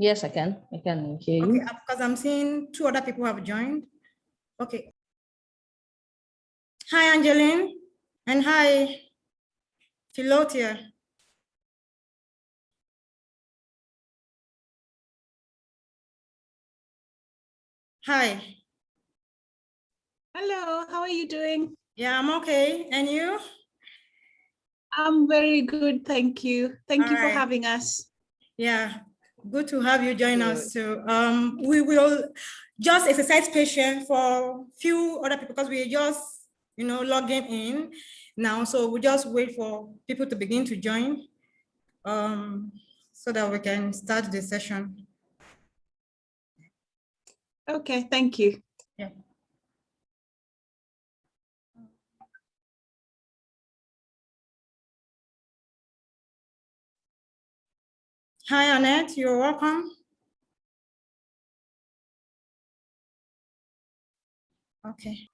Yes, I can hear you. Okay, because I'm seeing 2 other people have joined. Okay. Hi, Angeline, and hi, Philotia. Hi. Hello, how are you doing? Yeah, I'm okay. And you? I'm very good, thank you. Thank you for right. having us. Yeah, good to have you join us. So we will just exercise patience for a few other people because we're just, logging in now. So we just wait for people to begin to join so that we can start the session. Okay, thank you. Yeah. Hi, Annette, you're welcome. Okay.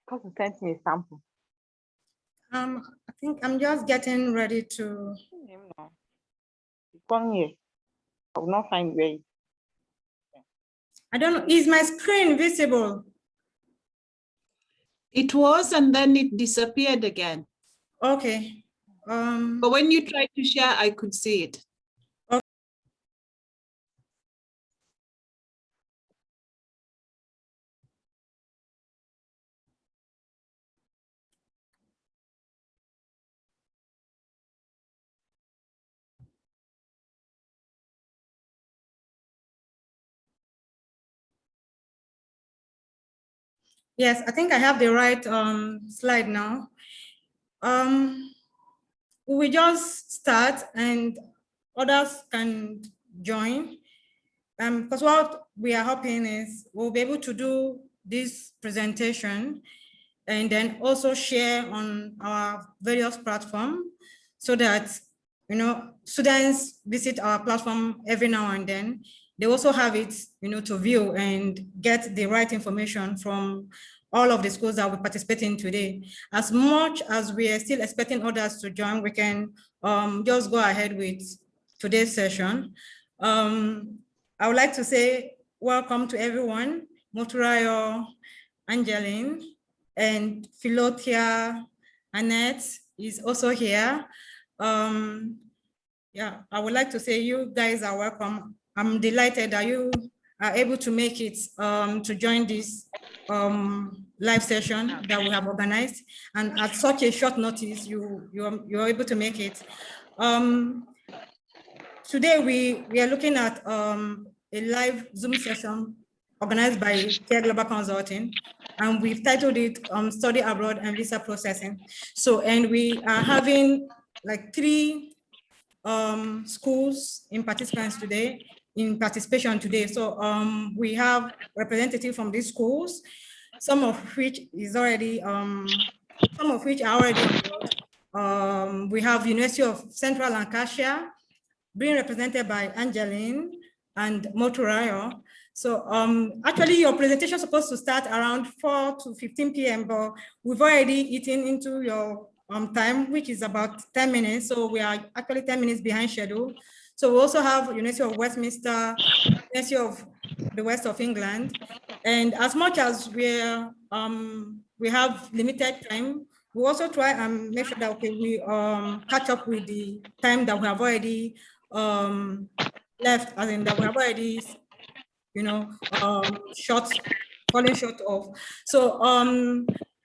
Because you sent me a sample. I think I'm just getting ready to. Come here. I will not find where. I don't know. Is my screen visible? It was, and then it disappeared again. Okay. But when you tried to share, I could see it. Okay. Yes, I think I have the right slide now. We will just start and others can join. Because what we are hoping is we'll be able to do this presentation and then also share on our various platforms so that, students visit our platform every now and then. They also have it, to view and get the right information from all of the schools that we participate in today. As much as we are still expecting others to join, we can just go ahead with today's session. I would like to say welcome to everyone, Moturayo, Angeline, and Philotia, Annette is also here. Yeah, I would like to say you guys are welcome. I'm delighted that you are able to make it to join this live session that we have organized. And at such a short notice, you're able to make it. Today, we are looking at a live Zoom session organized by Care Global Consulting, and we've titled it Study Abroad and Visa Processing. So, and we are having like 3 schools in participation today. So we have representatives from these schools, some of which are already on board. We have University of Central Lancashire, being represented by Angeline and Moturayo. So actually your presentation is supposed to start around 4 to 15 p.m., but we've already eaten into your time, which is about 10 minutes. So we are actually 10 minutes behind schedule. So we also have University of Westminster, University of the West of England. And as much as we have limited time, we also try and make sure that we catch up with the time that we have already left, as in that we have already, falling short of. So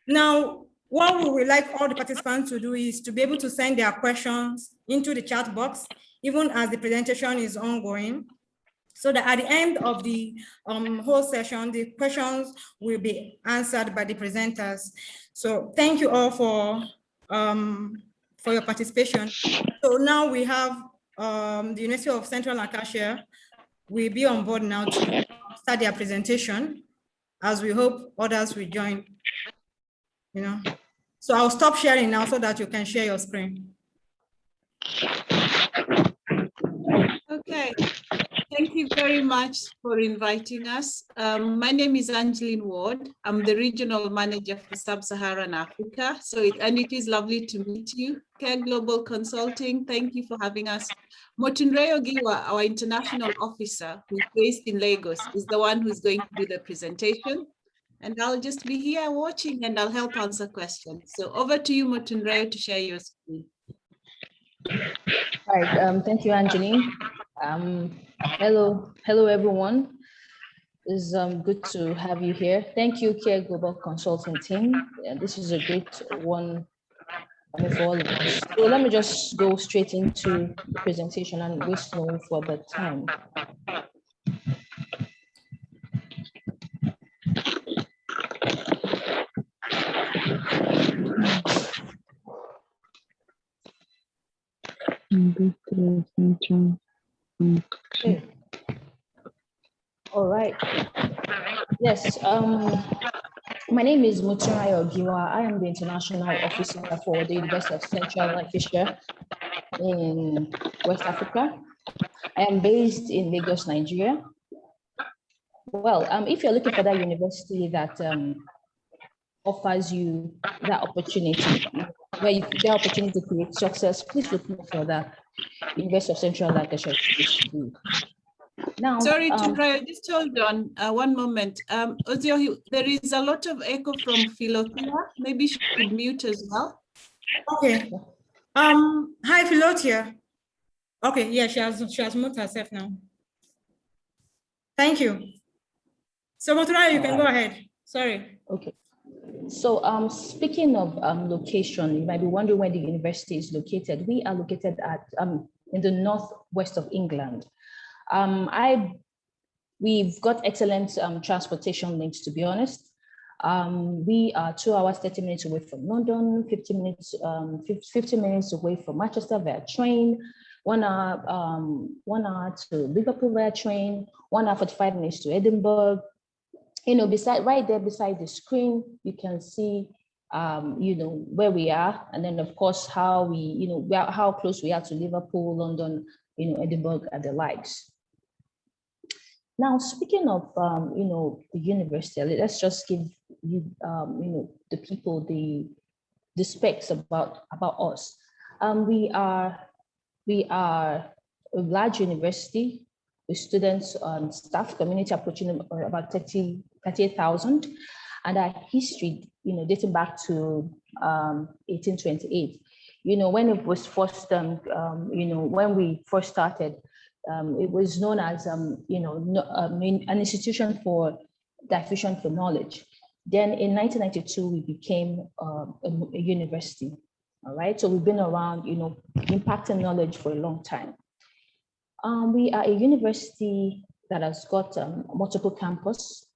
now what we would like all the participants to do is to be able to send their questions into the chat box, even as the presentation is ongoing, so that at the end of the whole session, the questions will be answered by the presenters. So thank you all for your participation. So now we have the University of Central Lancashire will be on board now to start their presentation, as we hope others will join. So I'll stop sharing now so that you can share your screen. Okay, Thank you very much for inviting us. My name is Angeline Ward. I'm the Regional Manager for Sub-Saharan Africa. And it is lovely to meet you. Care Global Consulting, thank you for having us. Motunrayo Giwa, our International Officer, who's based in Lagos, is the one who's going to do the presentation. And I'll just be here watching and I'll help answer questions. So over to you, Motunrayo, to share your screen. All right, thank you, Angeline. Hello, everyone. It's good to have you here. Thank you, Care Global Consulting team. Yeah, this is a great one for all of us. So let me just go straight into the presentation and waste no further time. Okay. All right. Yes. My name is Motunrayo Giwa. I am the International Officer for the University of Central Lancashire in West Africa. I am based in Lagos, Nigeria. Well, if you're looking for that university that offers you that opportunity, where you get opportunity to create success, please look for the University of Central Lancashire. Now, sorry, Tunrayo, just hold on one moment. Ozio, there is a lot of echo from Philothea. Maybe she should mute as well. Okay. Hi, Philothea. Okay, yeah, she has moved herself now. Thank you. So Motunrayo, you can go ahead. Sorry. Okay. So speaking of location, you might be wondering where the university is located. We are located at in the northwest of England. We've got excellent transportation links, to be honest. We are 2 hours, 30 minutes away from London, 50 minutes away from Manchester via train, 1 hour to Liverpool via train, 1 hour 45 minutes to Edinburgh. You know, right there beside the screen, you can see, you know, where we are, and then of course how we, you know, how close we are to Liverpool, London, you know, Edinburgh, and the likes. Now, speaking of, you know, the university, let's just give you, you know, the people the specs about us. We are a large university with students and staff, community approaching about 38,000, and our history, you know, dating back to 1828. You know, when it was first, you know, when we first started, it was known as, you know, an institution for diffusion for knowledge. Then in 1992, we became a university. All right, so we've been around, you know, impacting knowledge for a long time. We are a university that has got multiple campuses.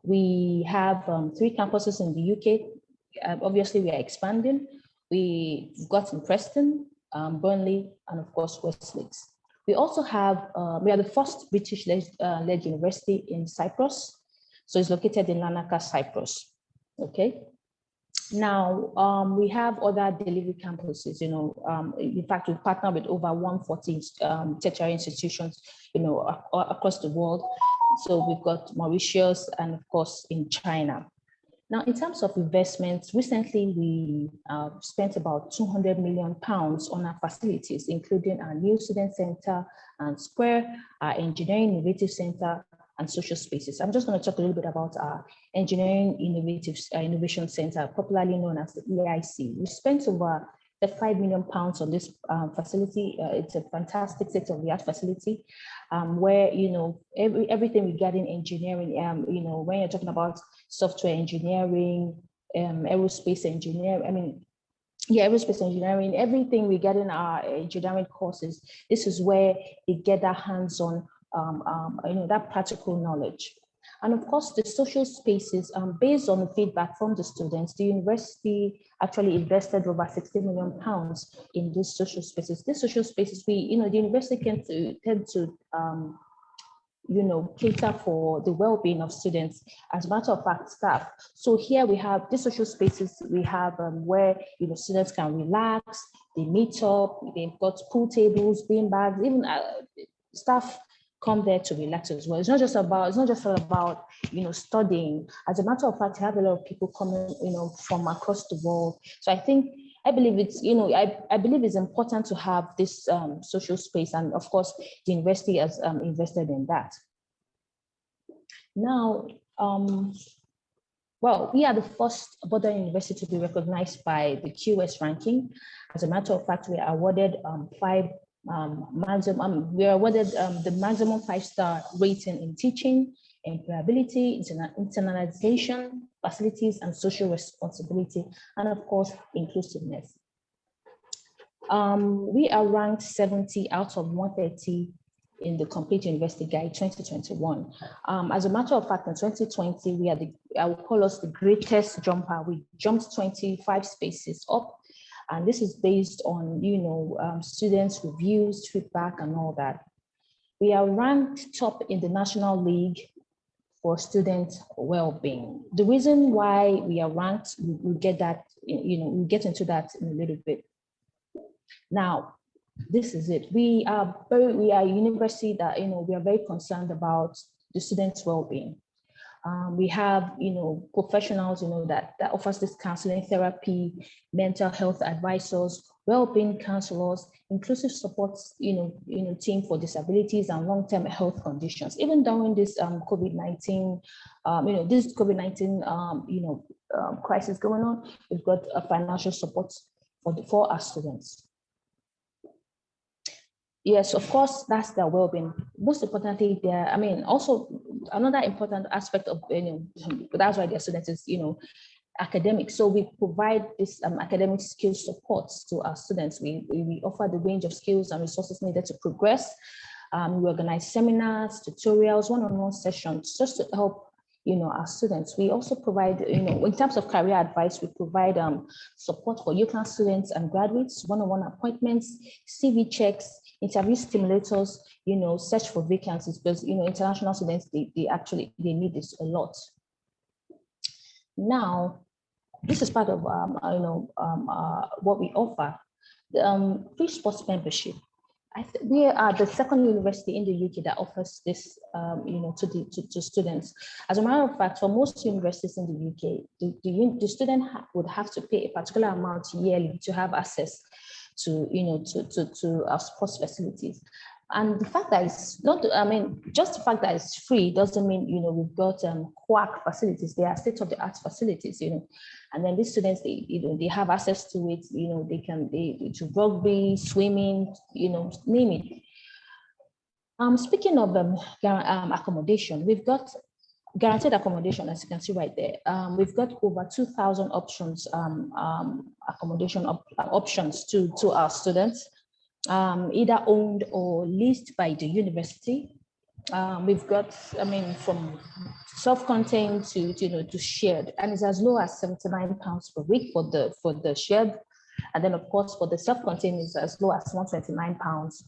We have 3 campuses in the UK. Obviously, we are expanding. We've got in Preston, Burnley, and of course, Westlakes. We also have, we are the first British-led university in Cyprus. So it's located in Lancashire, Cyprus, okay? Now, we have other delivery campuses, you know, in fact, we partner with over 140 tertiary institutions, you know, across the world. So we've got Mauritius and of course in China. Now, in terms of investments, recently we spent about £200 million on our facilities, including our new student center and square, our engineering innovative center, and social spaces. I'm just going to talk a little bit about our Engineering Innovation Center, popularly known as the EIC. We spent over £5 million on this facility. It's a fantastic state-of-the-art facility where, you know, everything regarding engineering, you know, when you're talking about software engineering, aerospace engineering, I mean, yeah, aerospace engineering, everything regarding our engineering courses, this is where they get their hands on you know, that practical knowledge. And of course, the social spaces, based on the feedback from the students, the university actually invested over £60 million in these social spaces. These social spaces, you know, the university tend to you know, cater for the well-being of students, as a matter of fact, staff. So here we have these social spaces, we have where, you know, students can relax, they meet up, they've got pool tables, bean bags, even staff, come there to relax as well. It's not just all about, studying. As a matter of fact, you have a lot of people coming, from across the world. So I believe it's, I believe it's important to have this social space, and of course, the university has invested in that. Now, well, we are the first border university to be recognized by the QS ranking. As a matter of fact, we are awarded the maximum 5-star rating in teaching, employability, internalization, facilities, and social responsibility, and of course, inclusiveness. We are ranked 70 out of 130 in the Complete University Guide 2021. As a matter of fact, in 2020, we are I would call us the greatest jumper. We jumped 25 spaces up, and this is based on, students' reviews, feedback, and all that. We are ranked top in the National League for student well-being. The reason why we are ranked, we'll get that, we'll get into that in a little bit. Now, this is it. We are a university that, we are very concerned about the students' well-being. We have, professionals, that offers this counseling, therapy, mental health advisors, well-being counselors, inclusive support, team for disabilities and long-term health conditions. Even during this COVID-19, this COVID-19, crisis going on, we've got a financial support for our students. Yes, of course, that's their well-being. Most importantly, also another important aspect of, that's why their students is, academics. So we provide this academic skills support to our students. We offer the range of skills and resources needed to progress. We organize seminars, tutorials, one-on-one sessions, just to help, our students. We also provide, in terms of career advice, we provide support for UCLan students and graduates, one-on-one appointments, CV checks, interview stimulators, search for vacancies, because, international students, they need this a lot. Now, this is part of, what we offer, the free sports membership. We are the second university in the UK that offers this, to students. As a matter of fact, for most universities in the UK, the student would have to pay a particular amount yearly to have access to, to our sports facilities. And the fact that it's not, just the fact that it's free doesn't mean, we've got quack facilities. They are state-of-the-art facilities, and then these students, they have access to it, they to rugby, swimming, name it. Speaking of accommodation, we've got guaranteed accommodation, as you can see right there. We've got over 2,000 options, accommodation options to our students, either owned or leased by the university. We've got, from self-contained to shared, and it's as low as £79 per week for the shared, and then of course for the self-contained is as low as £129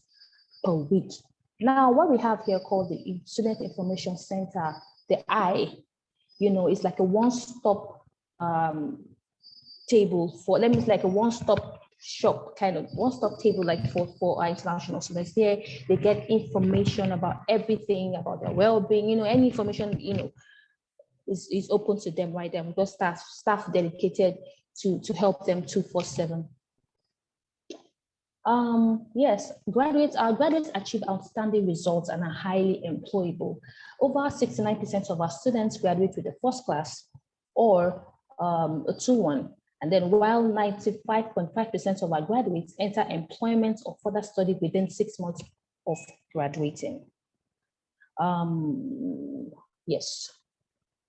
per week. Now, what we have here called the Student Information Center, the it's like a one-stop table for, like a one-stop shop, kind of one-stop table, like for our international students. There, they get information about everything, about their well-being, any information, is open to them right there. We've got staff dedicated to help them 24/7. Yes, our graduates achieve outstanding results and are highly employable. Over 69% of our students graduate with a first class or a 2-1. And then while 95.5% of our graduates enter employment or further study within 6 months of graduating. Yes,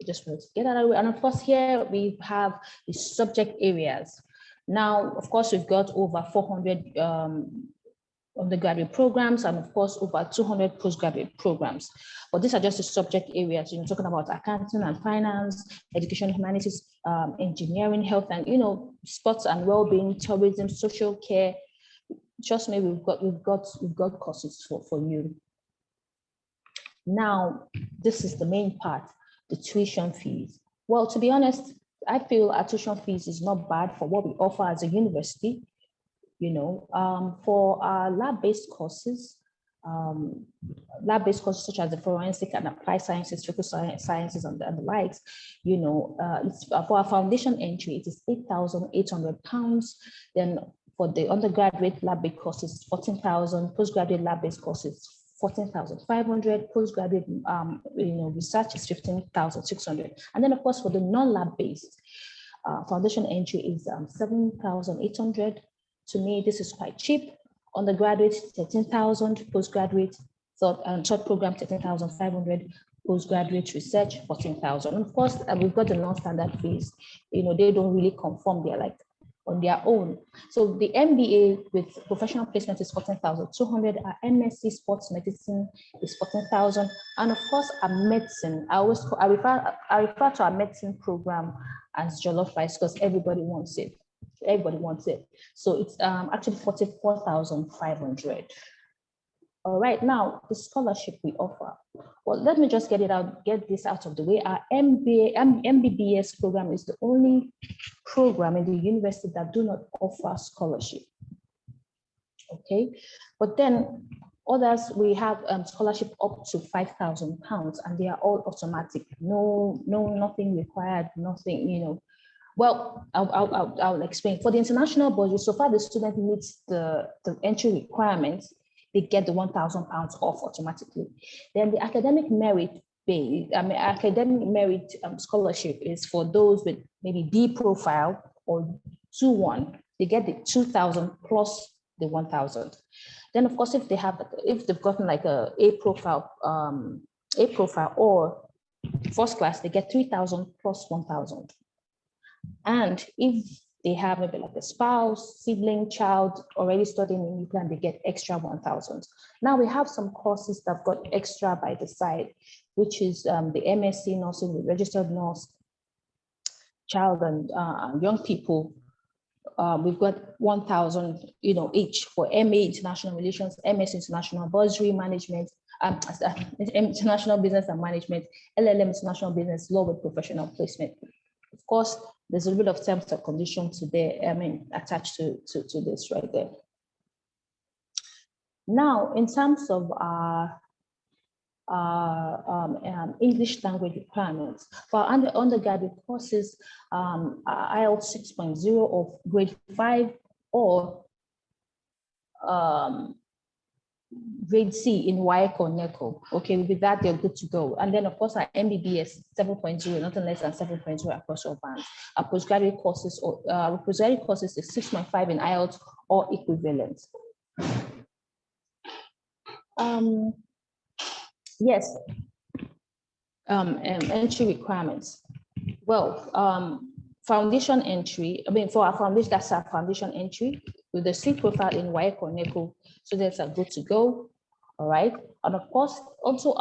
just wanted to get that out of the way. And of course, here we have the subject areas. Now, of course, we've got over 400 undergraduate programs and of course over 200 postgraduate programs. But these are just the subject areas, talking about accounting and finance, education, humanities, engineering, health, and sports and well-being, tourism, social care. Trust me, we've got courses for you. Now, this is the main part, the tuition fees. Well, to be honest, I feel our tuition fees is not bad for what we offer as a university. For our lab-based courses, lab-based courses such as the forensic and applied sciences, physical sciences, and the likes. You know, for our foundation entry, it is £8,800. Then for the undergraduate lab-based courses, 14,000. Postgraduate lab-based courses, 14,500. Postgraduate, research is 15,600. And then, of course, for the non-lab-based foundation entry is 7,800. To me, this is quite cheap. Undergraduate, 13,000. Postgraduate, third program, 13,500. Postgraduate research, 14,000. And of course, we've got the non-standard fees. You know, they don't really conform. They're like on their own. So the MBA with professional placement is 14,200. Our MSc sports medicine is 14,000. And of course, our medicine, I refer to our medicine program as jollof rice because everybody wants it. Everybody wants it. So it's actually 44,500. All right, now the scholarship we offer. Well, let me just get this out of the way. Our MBBS program is the only program in the university that do not offer scholarship. Okay, but then others, we have scholarship up to £5,000, and they are all automatic. No, nothing required, nothing, you know. Well, I'll explain. For the international budget, so far the student meets the entry requirements, they get the £1,000 off automatically. Then the academic merit scholarship is for those with maybe B profile or 2-1. They get the 2,000 plus the 1,000. Then of course, if they've gotten like A profile or first class, they get 3,000 plus 1,000. And if they have maybe like a spouse, sibling, child already studying in UCLan, they get extra 1,000. Now we have some courses that got extra by the side, which is the MSc nursing with registered nurse, child and young people. We've got 1,000, each for MA International Relations, MS International Bursary Management, International Business and Management, LLM International Business Law with professional placement. Of course, there's a little bit of terms and conditions attached to this right there. Now, in terms of our English language requirements, for undergraduate courses, IELTS 6.0 of grade 5 or grade C in WAEC or NECO. Okay, with that, they're good to go. And then, of course, our MBBS 7.0, nothing less than 7.0 across all bands. Our postgraduate courses is 6.5 in IELTS or equivalent. Yes. Entry requirements. Well, foundation entry, for our foundation, that's our foundation entry with the C profile in WAEC or NECO. Students are good to go. All right. And of course, also,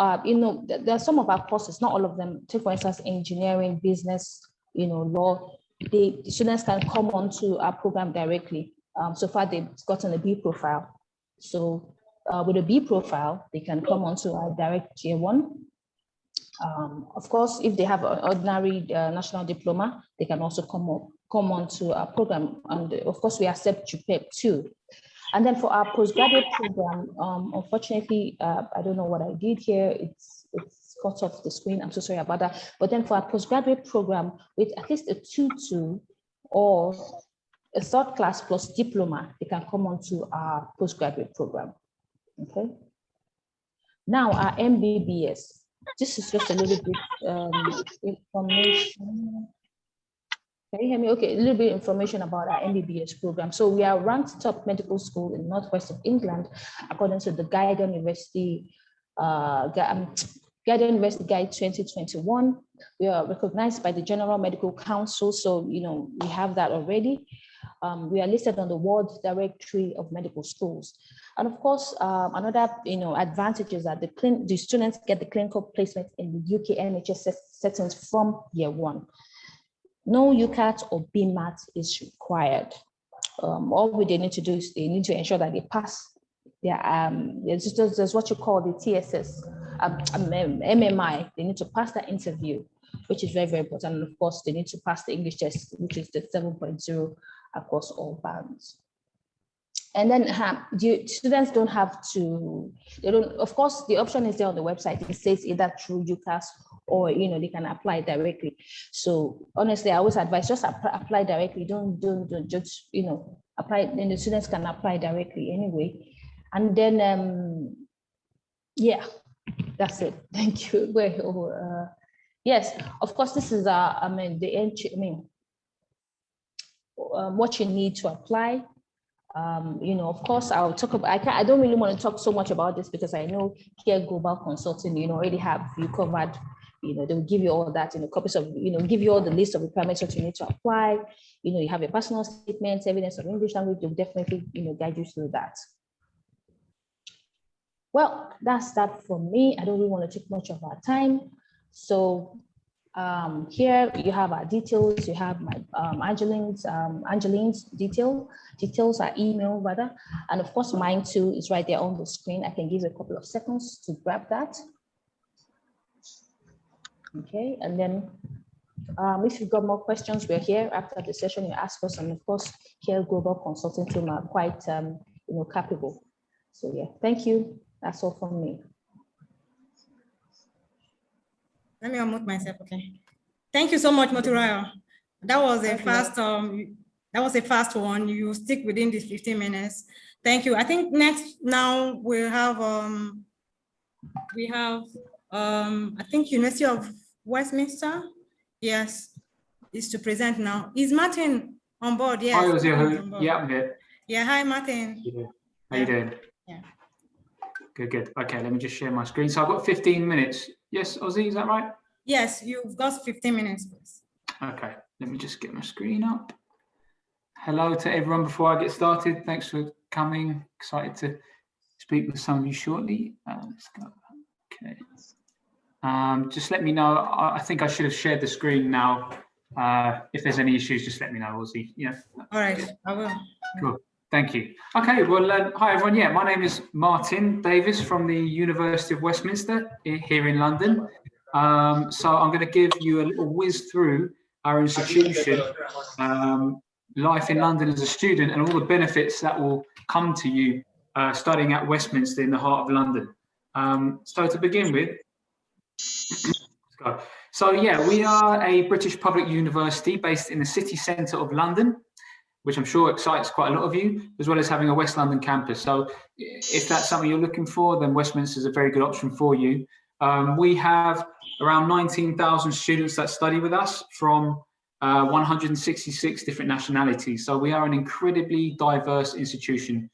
there are some of our courses, not all of them. Take for instance, engineering, business, law. The students can come onto our program directly. So far, they've gotten a B profile. So with a B profile, they can come onto our direct Tier 1. Of course, if they have an ordinary national diploma, they can also come onto our program. And of course, we accept JUPEP too. And then for our postgraduate program, unfortunately, I don't know what I did here. It's cut off the screen. I'm so sorry about that. But then for our postgraduate program, with at least a 2-2 or a third class plus diploma, they can come onto our postgraduate program. Okay. Now our MBBS. This is just a little bit information. Can you hear me? Okay, a little bit of information about our MBBS program. So we are ranked top medical school in Northwest of England, according to the Guardian University Guide 2021. We are recognized by the General Medical Council. So, we have that already. We are listed on the World Directory of Medical Schools. And of course, another advantage is that the students get the clinical placement in the UK NHS settings from year 1. No UCAT or BMAT is required. All they need to do is they need to ensure that they pass their there's what you call the TSS, MMI. They need to pass that interview, which is very, very important. And of course, they need to pass the English test, which is the 7.0 across all bands. And then students don't have to, they don't, of course, the option is there on the website. It says either through UCAS or, they can apply directly. So honestly, I always advise just apply directly. Don't just, apply, then the students can apply directly anyway. And then, yeah, that's it. Thank you. Yes, of course, this is, what you need to apply. Of course, I'll talk about, I don't really want to talk so much about this because I know Care Global Consulting, already have you covered, they'll give you all that, copies of, give you all the list of requirements that you need to apply. You have your personal statements, evidence of English language, they'll definitely, guide you through that. Well, that's that from me. I don't really want to take much of our time. So here you have our details. You have my Angeline's details, our email rather, and of course mine too is right there on the screen. I can give you a couple of seconds to grab that. Okay, and then if you've got more questions, we're here after the session. You ask us, and of course, Care Global Consulting team are quite capable. So yeah, thank you. That's all from me. Let me unmute myself, okay. Thank you so much, Moturaya. That was a fast one. You stick within these 15 minutes. Thank you. I think next now we have I think University of Westminster. Yes, is to present now. Is Martin on board? Yes. Hi, Ozzy. Yeah, I'm here. Yeah, hi, Martin. Yeah. How you doing? Yeah. Good. Okay, let me just share my screen. So I've got 15 minutes. Yes, Ozzy, is that right? Yes, you've got 15 minutes, please. Okay, let me just get my screen up. Hello to everyone before I get started. Thanks for coming. Excited to speak with some of you shortly. Let's go. Okay. Just let me know. I think I should have shared the screen now. If there's any issues, just let me know, Ozzy. Yeah. All right, I will. Cool. Thank you. Okay, well, hi everyone. Yeah, my name is Martin Davis from the University of Westminster here in London. So I'm going to give you a little whiz through our institution, life in London as a student, and all the benefits that will come to you studying at Westminster in the heart of London. So to begin with, let's go. So yeah, we are a British public university based in the city centre of London, which I'm sure excites quite a lot of you, as well as having a West London campus. So if that's something you're looking for, then Westminster is a very good option for you. We have around 19,000 students that study with us from 166 different nationalities. So we are an incredibly diverse institution,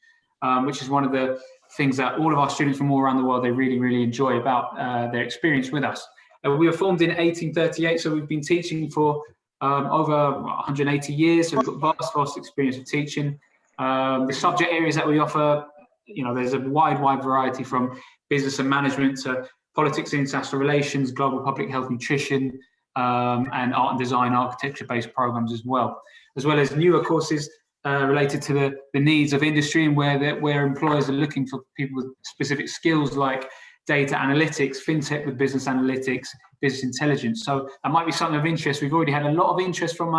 which is one of the things that all of our students from all around the world, they really, really enjoy about their experience with us. We were formed in 1838, so we've been teaching for over 180 years, so we've got vast experience of teaching. The subject areas that we offer, there's a wide variety from business and management to politics and international relations, global public health, nutrition, and art and design, architecture-based programs as well as newer courses related to the needs of industry and where employers are looking for people with specific skills like data analytics, fintech with business analytics, business intelligence. So that might be something of interest. We've already had a lot of interest from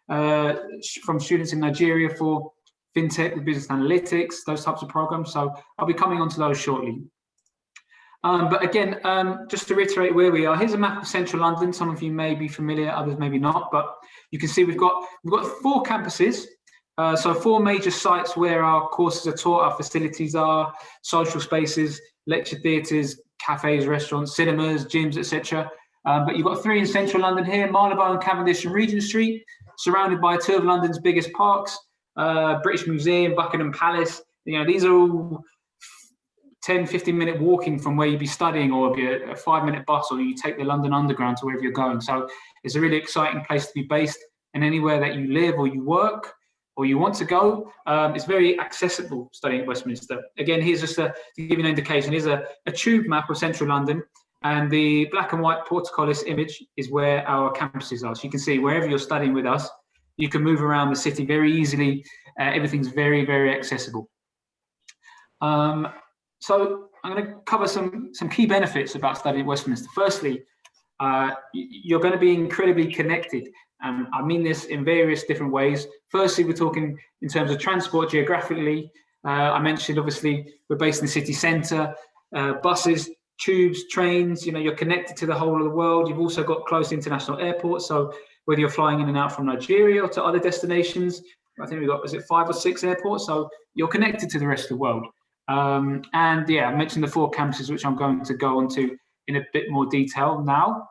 from students in Nigeria for fintech with business analytics, those types of programs. So I'll be coming on to those shortly. But again, just to reiterate where we are, here's a map of central London. Some of you may be familiar, others maybe not, but you can see we've got 4 campuses. So 4 major sites where our courses are taught, our facilities are, social spaces, lecture theatres, cafes, restaurants, cinemas, gyms, etc. But you've got 3 in central London here, Marylebone, Cavendish and Regent Street, surrounded by 2 of London's biggest parks, British Museum, Buckingham Palace. These are all 10-15 minute walking from where you'd be studying, or be a 5-minute bus, or you take the London Underground to wherever you're going. So it's a really exciting place to be based, and anywhere that you live or you work or you want to go, it's very accessible studying at Westminster. Again, here's just to give you an indication, here's a tube map of central London, and the black and white portcullis image is where our campuses are. So you can see wherever you're studying with us, you can move around the city very easily. Everything's very, very accessible. So I'm going to cover some key benefits about studying at Westminster. Firstly, you're going to be incredibly connected. And I mean this in various different ways. Firstly, we're talking in terms of transport geographically. I mentioned, obviously, we're based in the city centre, buses, tubes, trains, you're connected to the whole of the world. You've also got close international airports. So whether you're flying in and out from Nigeria or to other destinations, I think we've got, is it 5 or 6 airports? So you're connected to the rest of the world. And yeah, I mentioned the 4 campuses, which I'm going to go into in a bit more detail now.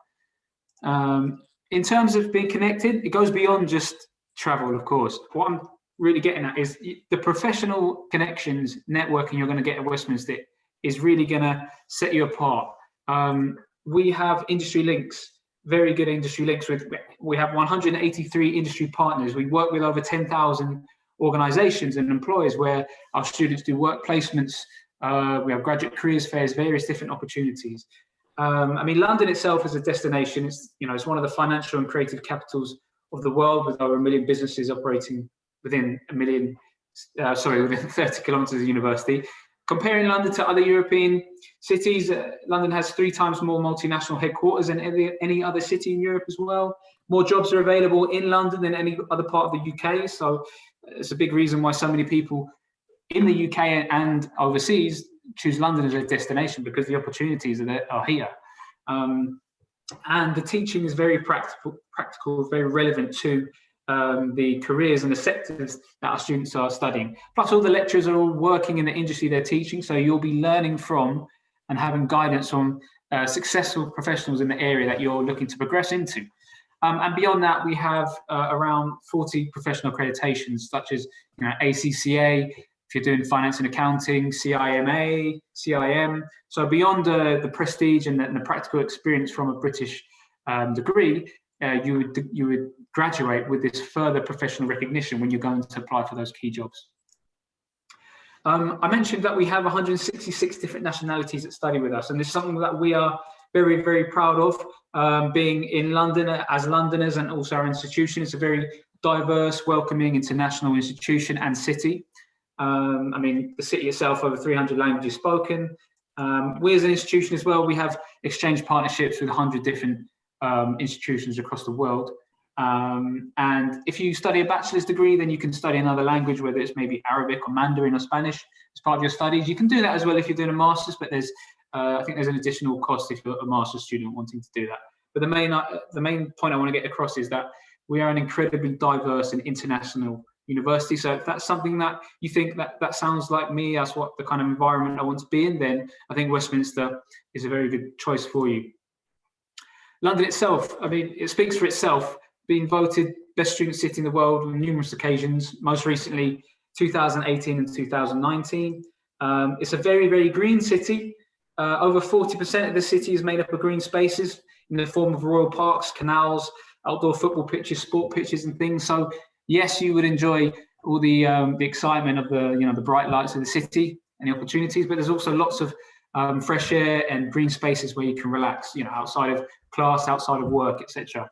In terms of being connected, it goes beyond just travel, of course. What I'm really getting at is the professional connections, networking you're going to get at Westminster is really going to set you apart. We have industry links, very good industry links. We have 183 industry partners. We work with over 10,000 organizations and employers where our students do work placements. We have graduate careers fairs, various different opportunities. I mean, London itself as a destination, it's one of the financial and creative capitals of the world, with over 1 million businesses operating within within 30 kilometres of the university. Comparing London to other European cities, London has 3 times more multinational headquarters than any other city in Europe as well. More jobs are available in London than any other part of the UK. So it's a big reason why so many people in the UK and overseas choose London as a destination, because the opportunities are here. And the teaching is very practical, very relevant to the careers and the sectors that our students are studying. Plus, all the lecturers are all working in the industry they're teaching, so you'll be learning from and having guidance from successful professionals in the area that you're looking to progress into. And beyond that, we have around 40 professional accreditations, such as ACCA, if you're doing finance and accounting, CIMA, CIM. So beyond the prestige and the practical experience from a British degree, you would graduate with this further professional recognition when you're going to apply for those key jobs. I mentioned that we have 166 different nationalities that study with us, and this is something that we are very, very proud of, being in London as Londoners, and also our institution. It's a very diverse, welcoming international institution and city. I mean, the city itself, over 300 languages spoken. We as an institution as well, we have exchange partnerships with 100 different institutions across the world. And if you study a bachelor's degree, then you can study another language, whether it's maybe Arabic or Mandarin or Spanish as part of your studies. You can do that as well if you're doing a master's, but there's, I think there's an additional cost if you're a master's student wanting to do that. But the main point I want to get across is that we are an incredibly diverse and international university. So if that's something that you think that sounds like me, that's what the kind of environment I want to be in, then I think Westminster is a very good choice for you. London itself, I mean, it speaks for itself, being voted best student city in the world on numerous occasions, most recently 2018 and 2019. It's a very, very green city. Over 40% of the city is made up of green spaces in the form of royal parks, canals, outdoor football pitches, sport pitches and things. So yes, you would enjoy all the excitement of the bright lights of the city and the opportunities, but there's also lots of fresh air and green spaces where you can relax, outside of class, outside of work, etc.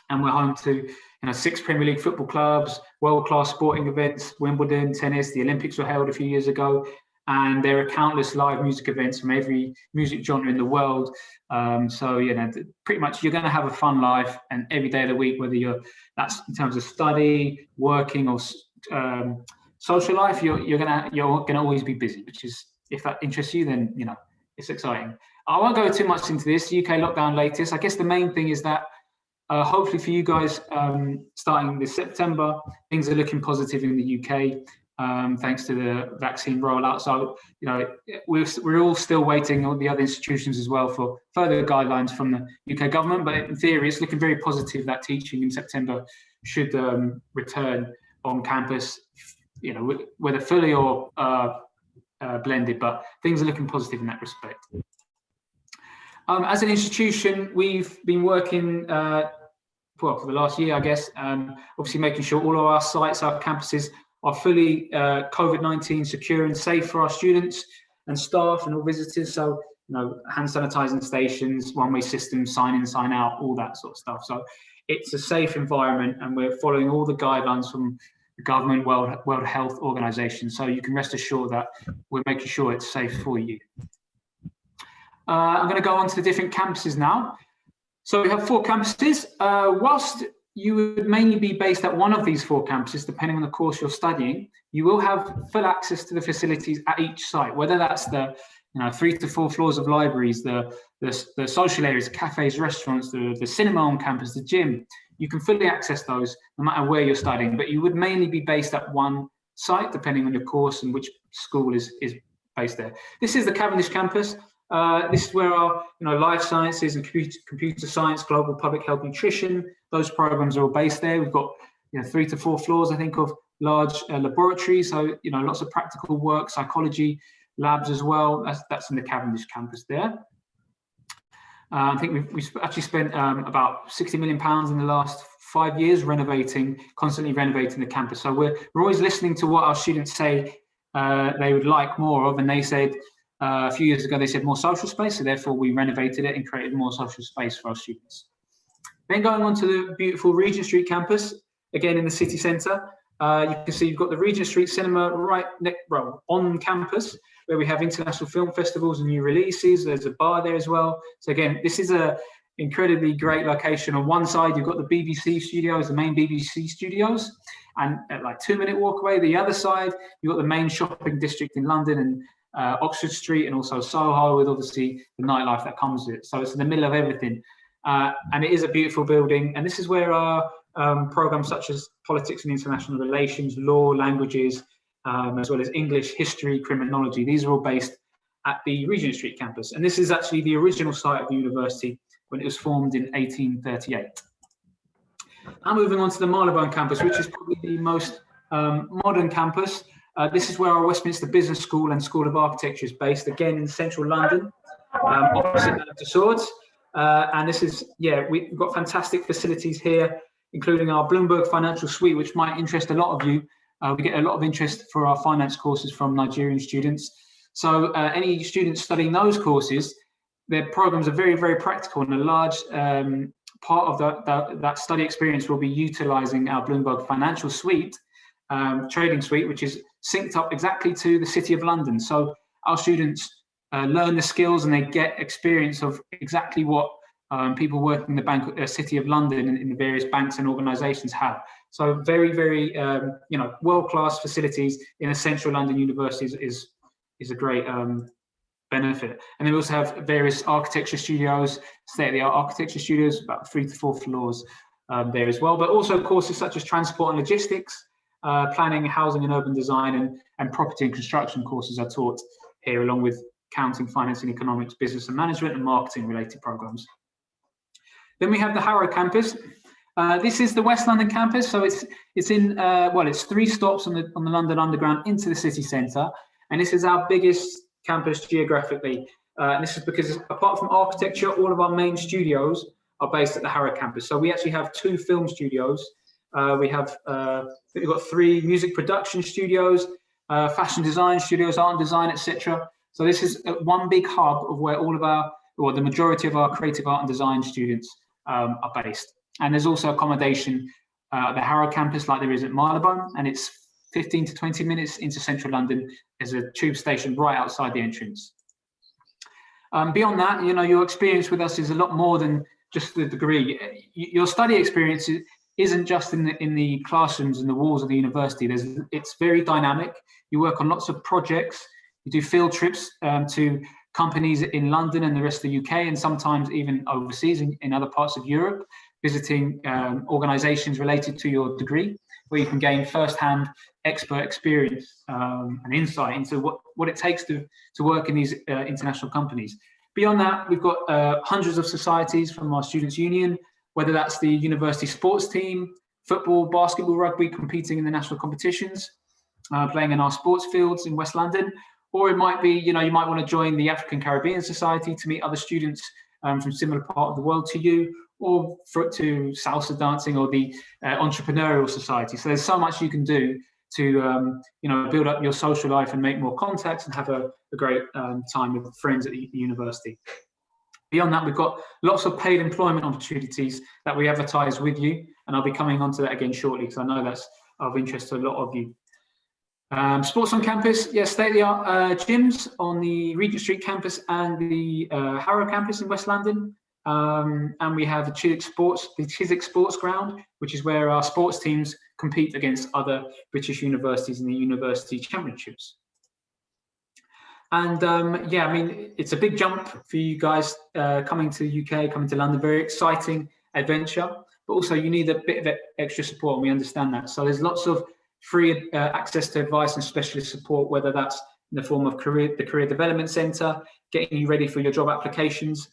And we're home to 6 Premier League football clubs, world-class sporting events, Wimbledon, tennis, the Olympics were held a few years ago, and there are countless live music events from every music genre in the world. So pretty much you're going to have a fun life, and every day of the week, whether that's in terms of study, working, or social life, you're gonna always be busy. Which is, if that interests you, then it's exciting. I won't go too much into this. UK lockdown latest. I guess the main thing is that hopefully for you guys, starting this September, things are looking positive in the UK. Thanks to the vaccine rollout. So, we're all still waiting on the other institutions as well for further guidelines from the UK government. But in theory, it's looking very positive that teaching in September should return on campus, whether fully or blended, but things are looking positive in that respect. As an institution, we've been working for the last year, I guess, obviously making sure all of our sites, our campuses are fully COVID-19 secure and safe for our students and staff and all visitors. So, hand sanitizing stations, one-way systems, sign in, sign out, all that sort of stuff. So it's a safe environment, and we're following all the guidelines from the government, World Health Organization. So you can rest assured that we're making sure it's safe for you. I'm going to go on to the different campuses now. So we have 4 campuses. Whilst you would mainly be based at one of these 4 campuses, depending on the course you're studying. You will have full access to the facilities at each site, whether that's the 3 to 4 floors of libraries, the social areas, cafes, restaurants, the cinema on campus, the gym. You can fully access those no matter where you're studying, but you would mainly be based at one site, depending on your course and which school is based there. This is the Cavendish Campus. This is where our life sciences and computer science, global public health, nutrition, those programs are all based there. We've got 3 to 4 floors, I think, of large laboratories. So lots of practical work, psychology labs as well. That's in the Cavendish Campus there. I think we've actually spent about £60 million in the last 5 years constantly renovating the campus. So we're always listening to what our students say they would like more of, and they said a few years ago, they said more social space, so therefore we renovated it and created more social space for our students. Then going on to the beautiful Regent Street campus, again in the city centre, you can see you've got the Regent Street cinema on campus, where we have international film festivals and new releases. There's a bar there as well. So again, this is a incredibly great location. On one side, you've got the BBC studios, the main BBC studios, and at like 2-minute walk away. The other side, you've got the main shopping district in London and Oxford Street, and also Soho, with obviously the nightlife that comes with it. So it's in the middle of everything. And it is a beautiful building. And this is where our programs such as politics and international relations, law, languages, as well as English, history, criminology, these are all based at the Regent Street campus. And this is actually the original site of the university when it was formed in 1838. Now moving on to the Marylebone campus, which is probably the most modern campus. This is where our Westminster Business School and School of Architecture is based, again in central London, opposite the Swords. And this is, we've got fantastic facilities here, including our Bloomberg Financial Suite, which might interest a lot of you. We get a lot of interest for our finance courses from Nigerian students. So any students studying those courses, their programs are very, very practical, and a large part of that study experience will be utilising our Bloomberg Financial Suite, trading suite, which is synced up exactly to the City of London. So our students learn the skills and they get experience of exactly what people working in the City of London and in the various banks and organisations have. So very, very, world-class facilities in a central London university is a great benefit. And then we also have various architecture studios, state-of-the-art architecture studios, about 3 to 4 floors there as well. But also courses such as transport and logistics, planning, housing and urban design, and property and construction courses are taught here, along with accounting, finance and economics, business and management, and marketing related programs. Then we have the Harrow Campus. This is the West London campus, so it's in it's 3 stops on the London Underground into the city centre, and this is our biggest campus geographically. And this is because, apart from architecture, all of our main studios are based at the Harrow Campus. So we actually have 2 film studios. We've got 3 music production studios, fashion design studios, art and design, etc. So this is one big hub of where the majority of our creative art and design students are based. And there's also accommodation at the Harrow Campus, like there is at Marylebone, and it's 15 to 20 minutes into central London. There's a tube station right outside the entrance. Beyond that, your experience with us is a lot more than just the degree. Your study experience isn't just in the classrooms and the walls of the university. It's very dynamic. You work on lots of projects. You do field trips to companies in London and the rest of the UK, and sometimes even overseas in other parts of Europe, visiting organisations related to your degree, where you can gain first-hand expert experience and insight into what it takes to work in these international companies. Beyond that, we've got hundreds of societies from our Students' Union, whether that's the university sports team, football, basketball, rugby, competing in the national competitions, playing in our sports fields in West London, or it might be, you might want to join the African Caribbean Society to meet other students from similar part of the world to you, or to salsa dancing or the entrepreneurial society. So there's so much you can do to build up your social life and make more contacts and have a great time with friends at the university. Beyond that, we've got lots of paid employment opportunities that we advertise with you, and I'll be coming on to that again shortly because I know that's of interest to a lot of you. Sports on campus, yes, state-of-the-art gyms on the Regent Street campus and the Harrow Campus in West London. And we have the Chiswick Sports Ground, which is where our sports teams compete against other British universities in the university championships. And yeah, I mean, it's a big jump for you guys coming to the UK, coming to London, very exciting adventure, but also you need a bit of extra support, and we understand that. So there's lots of free access to advice and specialist support, whether that's in the form of the Career Development Centre, getting you ready for your job applications,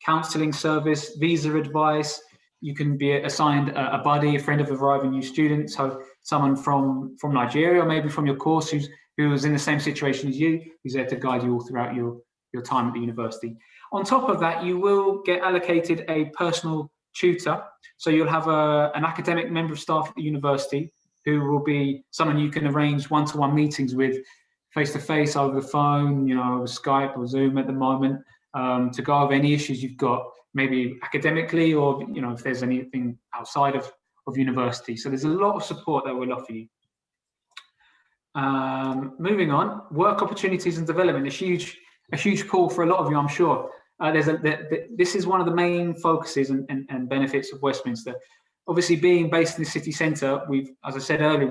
counselling service, visa advice. You can be assigned a buddy, a friend of arriving new students, so someone from Nigeria, or maybe from your course who is in the same situation as you, who's there to guide you all throughout your time at the university. On top of that, you will get allocated a personal tutor. So you'll have an academic member of staff at the university who will be someone you can arrange one-to-one meetings with, face-to-face, over the phone, over Skype or Zoom at the moment, to go over any issues you've got, maybe academically, or if there's anything outside of university. So there's a lot of support that we'll offer you. Moving on, work opportunities and development, a huge pull for a lot of you, I'm sure. This is one of the main focuses and benefits of Westminster. Obviously, being based in the city centre, as I said earlier,